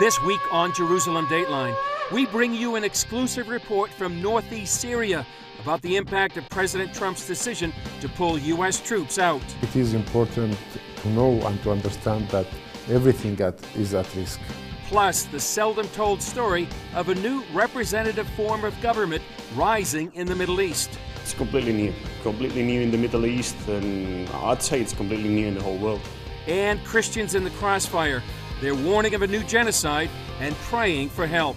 This week on Jerusalem Dateline, we bring you an exclusive report from northeast Syria about the impact of President Trump's decision to pull U.S. troops out. It is important to know and to understand that everything is at risk. Plus, the seldom told story of a new representative form of government rising in the Middle East. It's completely new in the Middle East, and I'd say it's completely new in the whole world. And Christians in the crossfire. They're warning of a new genocide and praying for help.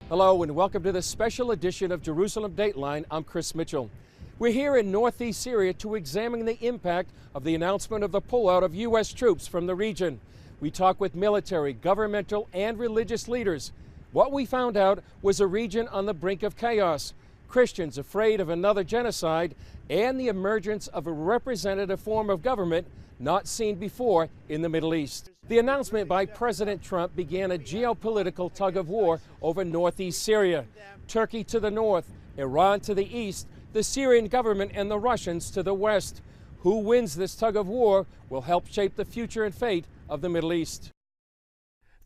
Hello and welcome to this special edition of Jerusalem Dateline. I'm Chris Mitchell. We're here in northeast Syria to examine the impact of the announcement of the pullout of U.S. troops from the region. We talk with military, governmental, and religious leaders. What we found out was a region on the brink of chaos, Christians afraid of another genocide, and the emergence of a representative form of government not seen before in the Middle East. The announcement by President Trump began a geopolitical tug of war over northeast Syria. Turkey to the north, Iran to the east, the Syrian government and the Russians to the west. Who wins this tug of war will help shape the future and fate of the Middle East.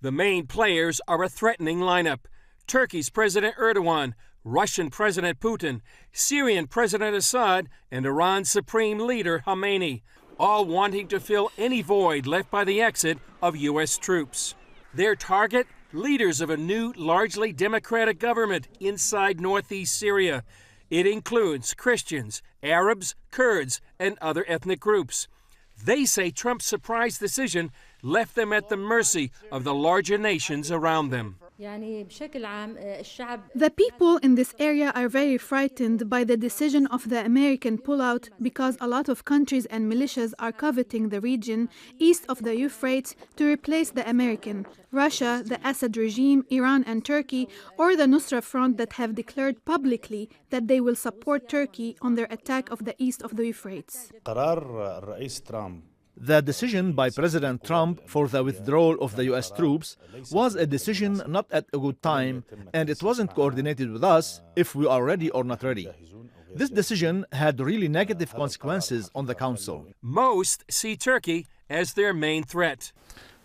The main players are a threatening lineup: Turkey's President Erdogan, Russian President Putin, Syrian President Assad, and Iran's Supreme Leader Khamenei, all wanting to fill any void left by the exit of U.S. troops. Their target? Leaders of a new, largely democratic government inside northeast Syria. It includes Christians, Arabs, Kurds, and other ethnic groups. They say Trump's surprise decision left them at the mercy of the larger nations around them. The people in this area are very frightened by the decision of the American pullout because a lot of countries and militias are coveting the region east of the Euphrates to replace the American. Russia, the Assad regime, Iran and Turkey, or the Nusra Front that have declared publicly that they will support Turkey on their attack of the east of the Euphrates. The decision by President Trump for the withdrawal of the U.S. troops was a decision not at a good time, and it wasn't coordinated with us if we are ready or not ready. This decision had really negative consequences on the Council. Most see Turkey as their main threat.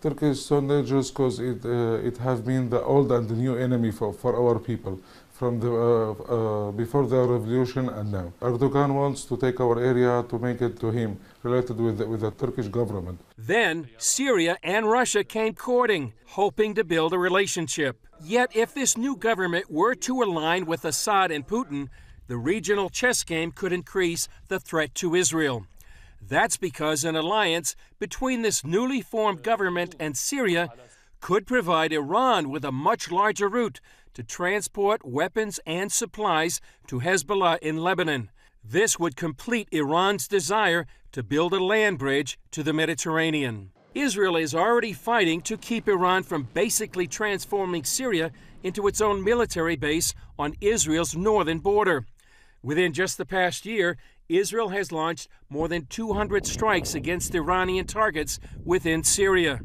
Turkey is so dangerous because it has been the old and the new enemy for our people from the before the revolution and now. Erdogan wants to take our area to make it to him, related with the Turkish government. Then Syria and Russia came courting, hoping to build a relationship. Yet if this new government were to align with Assad and Putin, the regional chess game could increase the threat to Israel. That's because an alliance between this newly formed government and Syria could provide Iran with a much larger route to transport weapons and supplies to Hezbollah in Lebanon. This would complete Iran's desire to build a land bridge to the Mediterranean. Israel is already fighting to keep Iran from basically transforming Syria into its own military base on Israel's northern border. Within just the past year, Israel has launched more than 200 strikes against Iranian targets within Syria.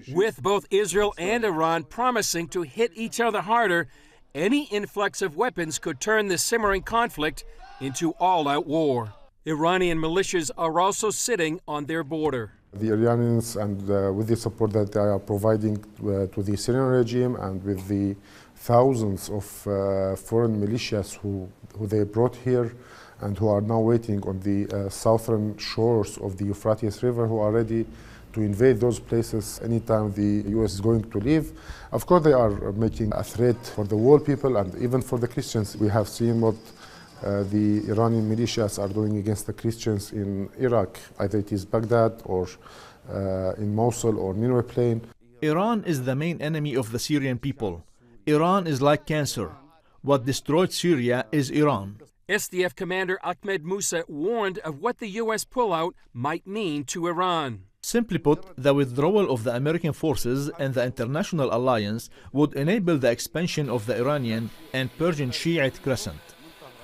With both Israel and Iran promising to hit each other harder, any influx of weapons could turn this simmering conflict into all-out war. Iranian militias are also sitting on their border. The Iranians, and with the support that they are providing to the Syrian regime and with the thousands of foreign militias who they brought here and who are now waiting on the southern shores of the Euphrates River, who are ready to invade those places anytime the U.S. is going to leave. Of course, they are making a threat for the world people and even for the Christians. We have seen what the Iranian militias are doing against the Christians in Iraq, either it is Baghdad or in Mosul or Nineveh Plain. Iran is the main enemy of the Syrian people. Iran is like cancer. What destroyed Syria is Iran. SDF Commander Ahmed Musa warned of what the U.S. pullout might mean to Iran. Simply put, the withdrawal of the American forces and the international alliance would enable the expansion of the Iranian and Persian Shiite crescent.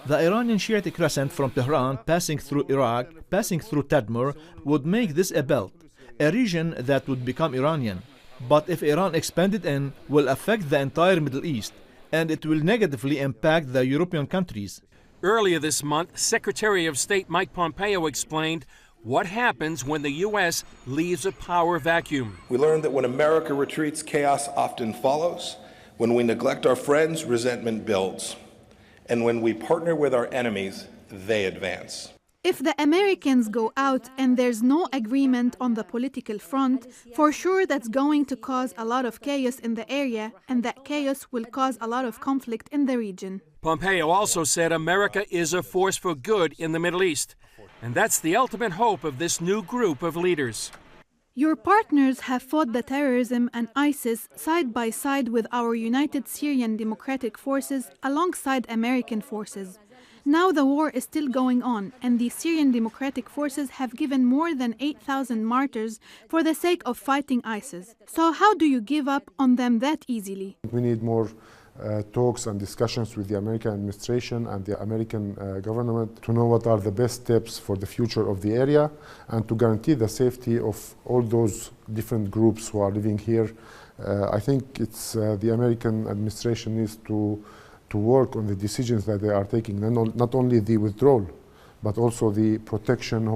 The Iranian Shiite crescent from Tehran passing through Iraq, passing through Tadmur, would make this a belt, a region that would become Iranian. But if Iran expanded in, will affect the entire Middle East, and it will negatively impact the European countries. Earlier this month, Secretary of State Mike Pompeo explained what happens when the U.S. leaves a power vacuum. We learned that when America retreats, chaos often follows. When we neglect our friends, resentment builds. And when we partner with our enemies, they advance. If the Americans go out and there's no agreement on the political front, for sure that's going to cause a lot of chaos in the area, and that chaos will cause a lot of conflict in the region. Pompeo also said America is a force for good in the Middle East, and that's the ultimate hope of this new group of leaders. Your partners have fought the terrorism and ISIS side by side with our United Syrian Democratic Forces alongside American forces. Now the war is still going on, and the Syrian Democratic Forces have given more than 8,000 martyrs for the sake of fighting ISIS. So how do you give up on them that easily? We need more talks and discussions with the American administration and the American government to know what are the best steps for the future of the area and to guarantee the safety of all those different groups who are living here. I think it's the American administration needs to work on the decisions that they are taking, not only the withdrawal, but also the protection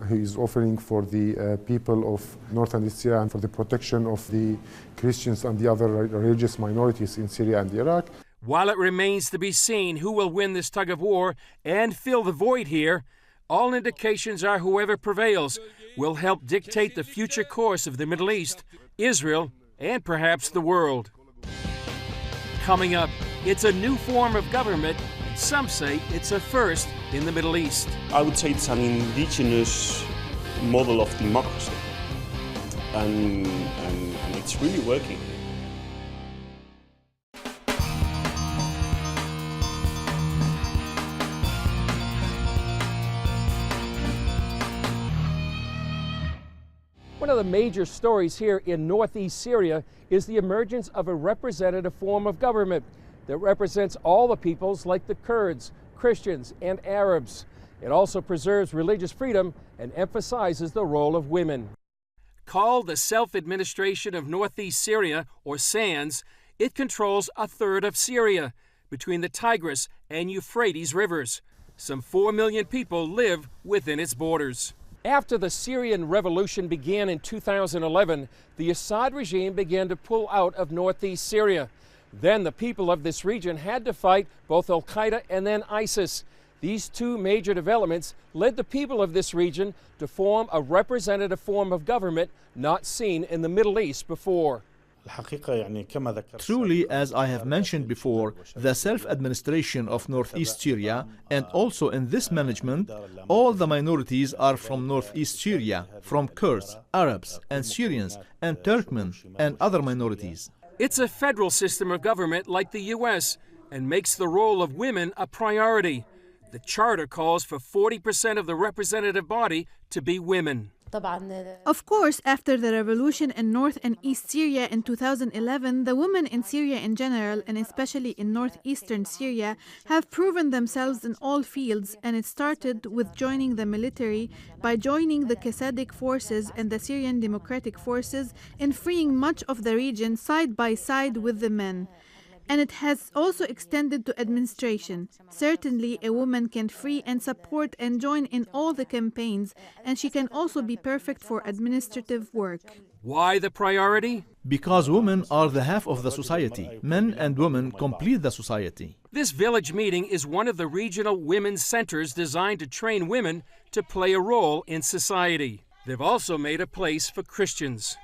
he is offering for the people of North and East Syria and for the protection of the Christians and the other religious minorities in Syria and Iraq. While it remains to be seen who will win this tug of war and fill the void here, all indications are whoever prevails will help dictate the future course of the Middle East, Israel, and perhaps the world. Coming up, it's a new form of government. Some say it's a first in the Middle East. I would say it's an indigenous model of democracy, and it's really working. One of the major stories here in northeast Syria is the emergence of a representative form of government that represents all the peoples like the Kurds, Christians, and Arabs. It also preserves religious freedom and emphasizes the role of women. Called the Self-Administration of Northeast Syria, or SANS, it controls a third of Syria, between the Tigris and Euphrates rivers. Some 4 million people live within its borders. After the Syrian revolution began in 2011, the Assad regime began to pull out of northeast Syria. Then the people of this region had to fight both Al-Qaeda and then ISIS. These two major developments led the people of this region to form a representative form of government not seen in the Middle East before. Truly, as I have mentioned before, the self-administration of northeast Syria, and also in this management, all the minorities are from northeast Syria, from Kurds, Arabs, and Syrians, and Turkmen, and other minorities. It's a federal system of government like the U.S. and makes the role of women a priority. The charter calls for 40% of the representative body to be women. Of course, after the revolution in North and East Syria in 2011, the women in Syria in general, and especially in northeastern Syria, have proven themselves in all fields, and it started with joining the military by joining the Qasadic forces and the Syrian Democratic Forces in freeing much of the region side by side with the men. And it has also extended to administration. Certainly, a woman can free and support and join in all the campaigns, and she can also be perfect for administrative work. Why the priority? Because women are the half of the society. Men and women complete the society. This village meeting is one of the regional women's centers designed to train women to play a role in society. They've also made a place for Christians.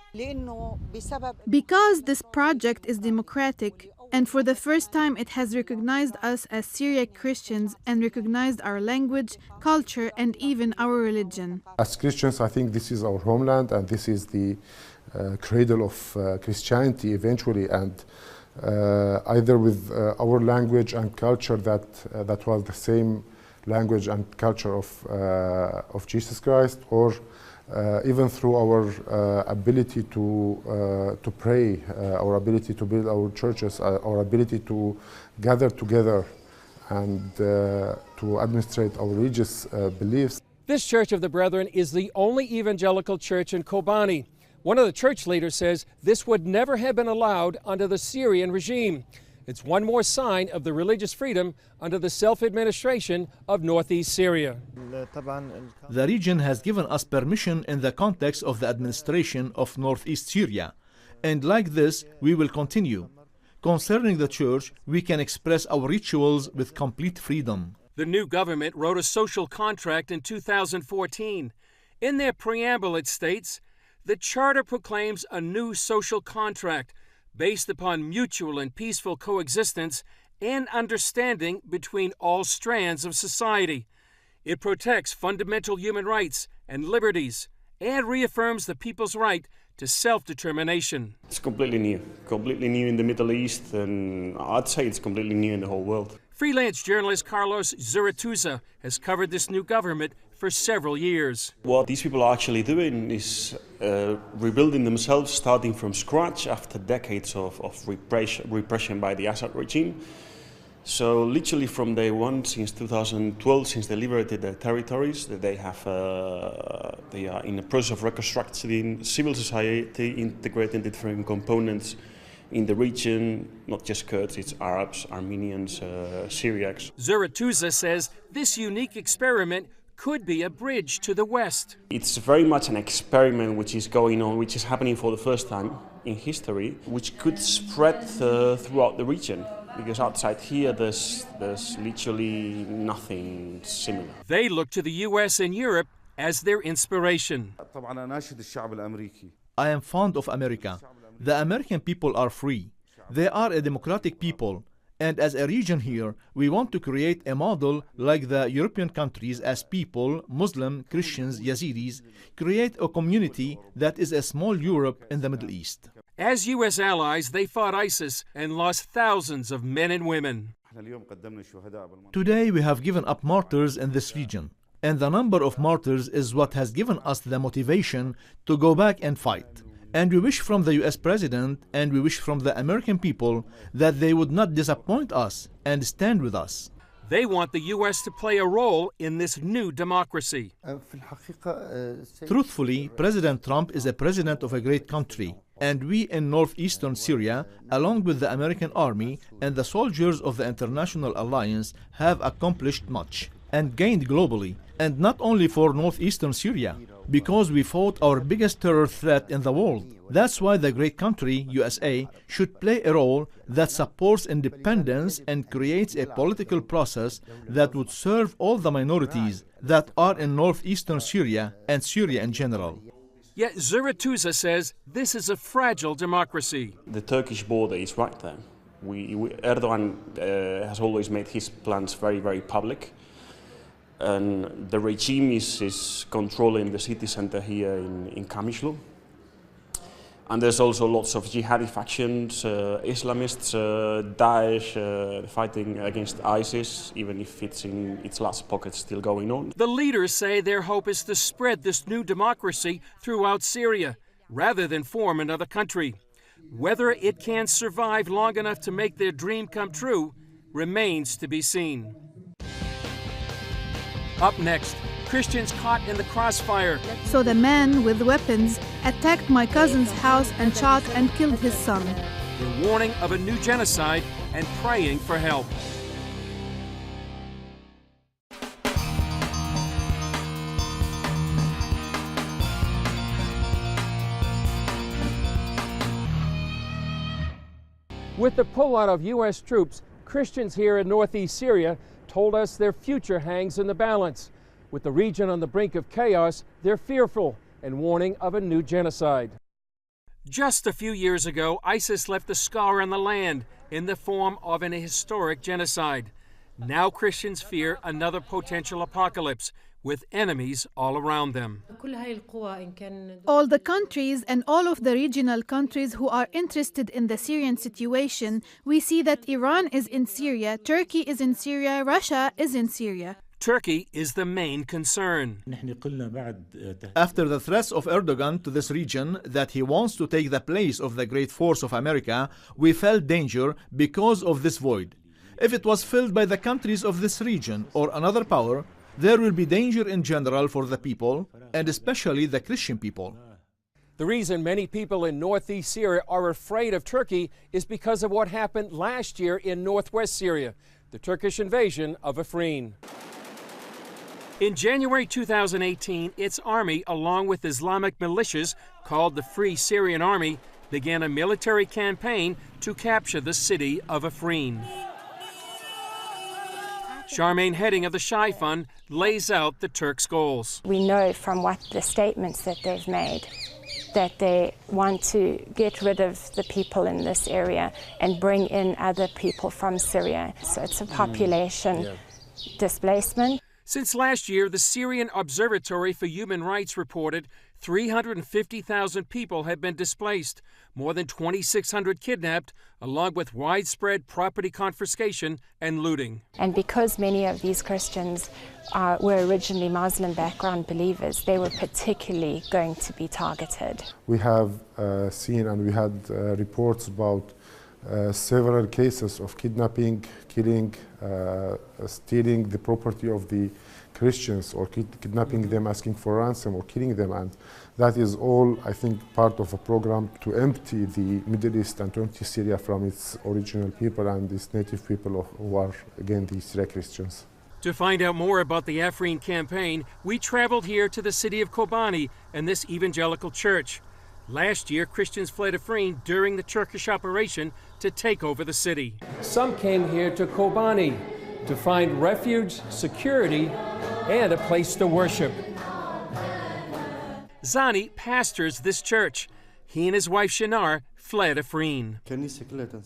Because this project is democratic, and for the first time it has recognized us as Syriac Christians and recognized our language, culture, and even our religion. As Christians, I think this is our homeland and this is the cradle of Christianity eventually, and either with our language and culture that was the same language and culture of Jesus Christ, or even through our ability to pray, our ability to build our churches, our ability to gather together and to administrate our religious beliefs. This Church of the Brethren is the only evangelical church in Kobani. One of the church leaders says this would never have been allowed under the Syrian regime. It's one more sign of the religious freedom under the self-administration of northeast Syria. The region has given us permission in the context of the administration of northeast Syria, and like this we will continue. Concerning the church, we can express our rituals with complete freedom. The new government wrote a social contract in 2014. In their preamble it states, the charter proclaims a new social contract based upon mutual and peaceful coexistence and understanding between all strands of society. It protects fundamental human rights and liberties and reaffirms the people's right to self-determination. It's completely new in the Middle East, and I'd say it's completely new in the whole world. Freelance journalist Carlos Zurituza has covered this new government for several years. What these people are actually doing is rebuilding themselves, starting from scratch after decades of repression by the Assad regime. So literally from day one, since 2012, since they liberated their territories, they are in the process of reconstructing civil society, integrating the different components in the region, not just Kurds, it's Arabs, Armenians, Syriacs. Zurituza says this unique experiment could be a bridge to the West. It's very much an experiment which is going on, which is happening for the first time in history, which could spread throughout the region. Because outside here, there's literally nothing similar. They look to the US and Europe as their inspiration. I am fond of America. The American people are free. They are a democratic people. And as a region here, we want to create a model like the European countries as people, Muslim, Christians, Yazidis, create a community that is a small Europe in the Middle East. As U.S. allies, they fought ISIS and lost thousands of men and women. Today we have given up martyrs in this region. And the number of martyrs is what has given us the motivation to go back and fight. And we wish from the US President and we wish from the American people that they would not disappoint us and stand with us. They want the US to play a role in this new democracy. Truthfully, President Trump is a president of a great country. And we in northeastern Syria, along with the American army and the soldiers of the International Alliance, have accomplished much and gained globally. And not only for northeastern Syria, because we fought our biggest terror threat in the world. That's why the great country, USA, should play a role that supports independence and creates a political process that would serve all the minorities that are in northeastern Syria and Syria in general. Yet Zurituza says this is a fragile democracy. The Turkish border is right there. Erdogan has always made his plans very, very public. And the regime is controlling the city center here in Kamishlu. And there's also lots of jihadi factions, Islamists, Daesh, fighting against ISIS, even if it's in its last pocket still going on. The leaders say their hope is to spread this new democracy throughout Syria, rather than form another country. Whether it can survive long enough to make their dream come true remains to be seen. Up next, Christians caught in the crossfire. So the man with weapons attacked my cousin's house and shot and killed his son. The warning of a new genocide and praying for help. With the pullout of U.S. troops, Christians here in northeast Syria told us their future hangs in the balance. With the region on the brink of chaos, they're fearful and warning of a new genocide. Just a few years ago, ISIS left a scar on the land in the form of an historic genocide. Now Christians fear another potential apocalypse with enemies all around them. All the countries and all of the regional countries who are interested in the Syrian situation, we see that Iran is in Syria, Turkey is in Syria, Russia is in Syria. Turkey is the main concern. After the threats of Erdogan to this region that he wants to take the place of the great force of America, we felt danger because of this void. If it was filled by the countries of this region or another power, there will be danger in general for the people, and especially the Christian people. The reason many people in northeast Syria are afraid of Turkey is because of what happened last year in northwest Syria, the Turkish invasion of Afrin. In January 2018, its army, along with Islamic militias called the Free Syrian Army, began a military campaign to capture the city of Afrin. Charmaine Heading of the Shai Fund lays out the Turks' goals. We know from what the statements that they've made that they want to get rid of the people in this area and bring in other people from Syria. So it's a population displacement. Since last year, the Syrian Observatory for Human Rights reported 350,000 people have been displaced, more than 2,600 kidnapped, along with widespread property confiscation and looting. And because many of these Christians were originally Muslim background believers, they were particularly going to be targeted. We have seen and we had reports about several cases of kidnapping, killing, stealing the property of the Christians, or kidnapping them, asking for ransom, or killing them. And that is all, I think, part of a program to empty the Middle East and to empty Syria from its original people and its native people who are, again, the Syrian Christians. To find out more about the Afrin campaign, we traveled here to the city of Kobani and this evangelical church. Last year, Christians fled Afrin during the Turkish operation to take over the city. Some came here to Kobani to find refuge, security, and a place to worship. Zani pastors this church. He and his wife Shinar fled Afrin.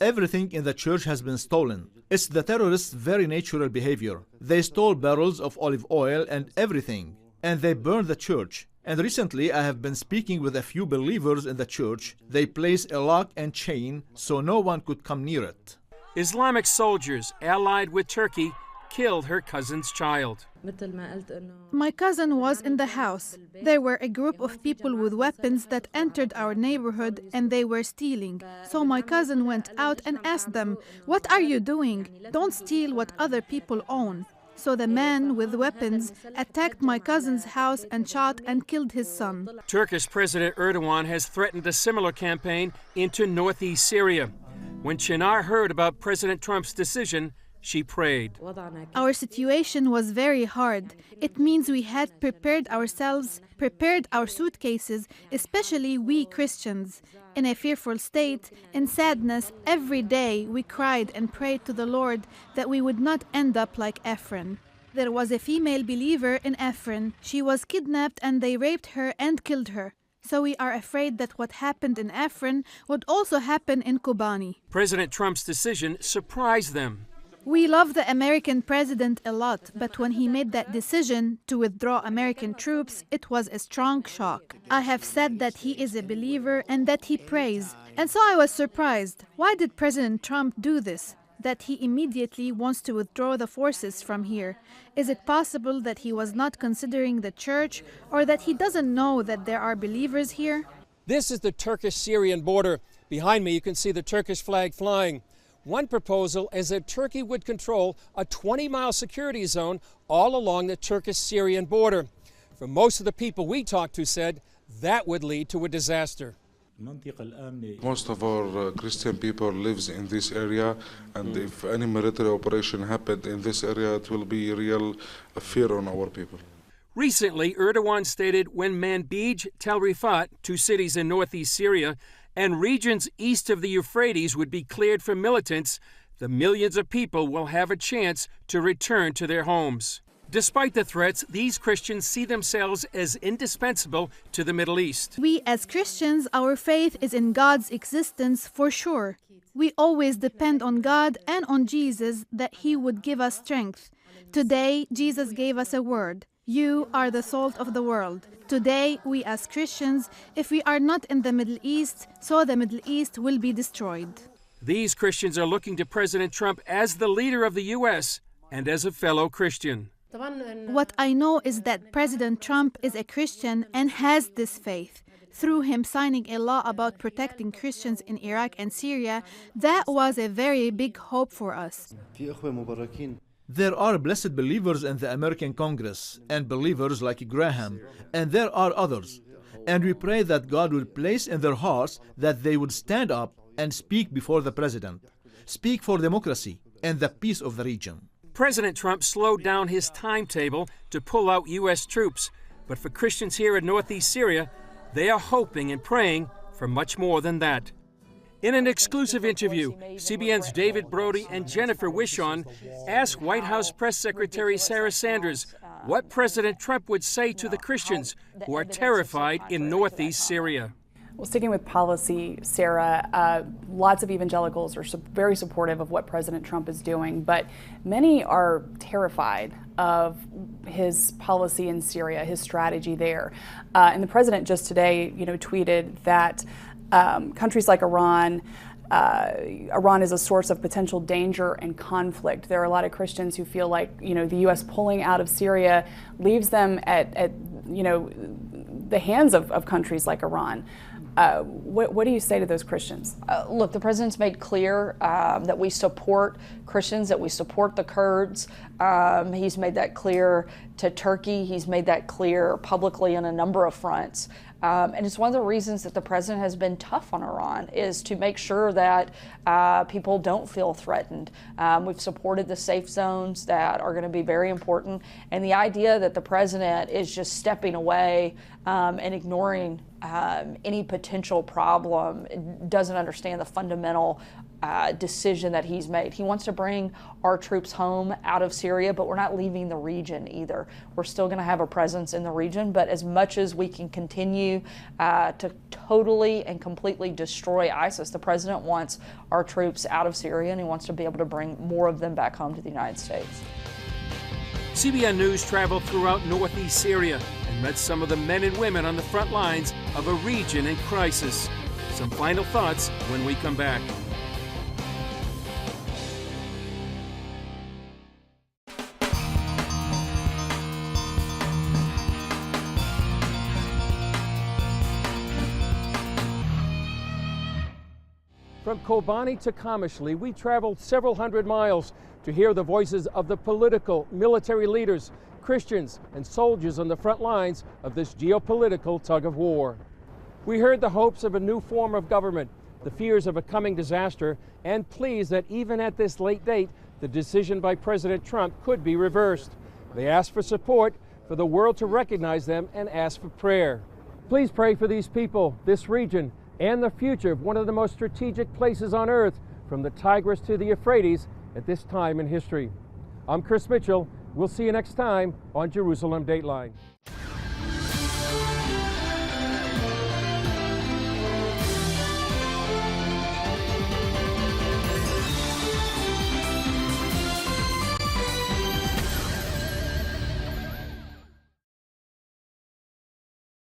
Everything in the church has been stolen. It's the terrorists' very natural behavior. They stole barrels of olive oil and everything, and they burned the church. And recently I have been speaking with a few believers in the church. They placed a lock and chain so no one could come near it. Islamic soldiers allied with Turkey killed her cousin's child. My cousin was in the house. There were a group of people with weapons that entered our neighborhood and they were stealing. So my cousin went out and asked them, "What are you doing? Don't steal what other people own." So the man with weapons attacked my cousin's house and shot and killed his son. Turkish President Erdogan has threatened a similar campaign into northeast Syria. When Shinar heard about President Trump's decision, she prayed. Our situation was very hard. It means we had prepared ourselves, prepared our suitcases, especially we Christians. In a fearful state, in sadness, every day we cried and prayed to the Lord that we would not end up like Afrin. There was a female believer in Afrin. She was kidnapped and they raped her and killed her. So we are afraid that what happened in Afrin would also happen in Kobani. President Trump's decision surprised them. We love the American president a lot, but when he made that decision to withdraw American troops, it was a strong shock. I have said that he is a believer and that he prays. And so I was surprised. Why did President Trump do this? That he immediately wants to withdraw the forces from here. Is it possible that he was not considering the church, or that he doesn't know that there are believers here? This is the Turkish-Syrian border. Behind me you can see the Turkish flag flying. One proposal is that Turkey would control a 20-mile security zone all along the Turkish-Syrian border. For most of the people we talked to said that would lead to a disaster. Most of our Christian people lives in this area, and if any military operation happened in this area, it will be real fear on our people. Recently, Erdogan stated when Manbij, Tel Rifat, two cities in northeast Syria, and regions east of the Euphrates would be cleared from militants, the millions of people will have a chance to return to their homes. Despite the threats, these Christians see themselves as indispensable to the Middle East. We as Christians, our faith is in God's existence for sure. We always depend on God and on Jesus that He would give us strength. Today, Jesus gave us a word. You are the salt of the world. Today, we as Christians, if we are not in the Middle East, so the Middle East will be destroyed. These Christians are looking to President Trump as the leader of the U.S. and as a fellow Christian. What I know is that President Trump is a Christian and has this faith. Through him signing a law about protecting Christians in Iraq and Syria, that was a very big hope for us. There are blessed believers in the American Congress and believers like Graham, and there are others. and we pray that God will place in their hearts that they would stand up and speak before the president, speak for democracy and the peace of the region. President Trump slowed down his timetable to pull out U.S. troops, but for Christians here in northeast Syria, they are hoping and praying for much more than that. In an exclusive interview, CBN's David Brody and Jennifer Wishon asked White House Press Secretary Sarah Sanders what President Trump would say to the Christians who are terrified in northeast Syria. Well, sticking with policy, Sarah, lots of evangelicals are very supportive of what President Trump is doing, but many are terrified of his policy in Syria, his strategy there. And the president just today, tweeted that countries like Iran is a source of potential danger and conflict. There are a lot of Christians who feel like, the U.S. pulling out of Syria leaves them at the hands of countries like Iran. What do you say to those Christians? Look, the president's made clear that we support Christians, that we support the Kurds. He's made that clear to Turkey. He's made that clear publicly on a number of fronts. And it's one of the reasons that the president has been tough on Iran, is to make sure that people don't feel threatened. We've supported the safe zones that are going to be very important. And the idea that the president is just stepping away and ignoring any potential problem doesn't understand the fundamental decision that he's made. He wants to bring our troops home out of Syria, but we're not leaving the region either. We're still going to have a presence in the region, but as much as we can continue to totally and completely destroy ISIS, the president wants our troops out of Syria, and he wants to be able to bring more of them back home to the United States. CBN News traveled throughout northeast Syria and met some of the men and women on the front lines of a region in crisis. Some final thoughts when we come back. From Kobani to Kamishli, we traveled several hundred miles to hear the voices of the political, military leaders, Christians, and soldiers on the front lines of this geopolitical tug of war. We heard the hopes of a new form of government, the fears of a coming disaster, and pleas that even at this late date, the decision by President Trump could be reversed. They asked for support for the world to recognize them and ask for prayer. Please pray for these people, this region, and the future of one of the most strategic places on earth, from the Tigris to the Euphrates at this time in history. I'm Chris Mitchell. We'll see you next time on Jerusalem Dateline.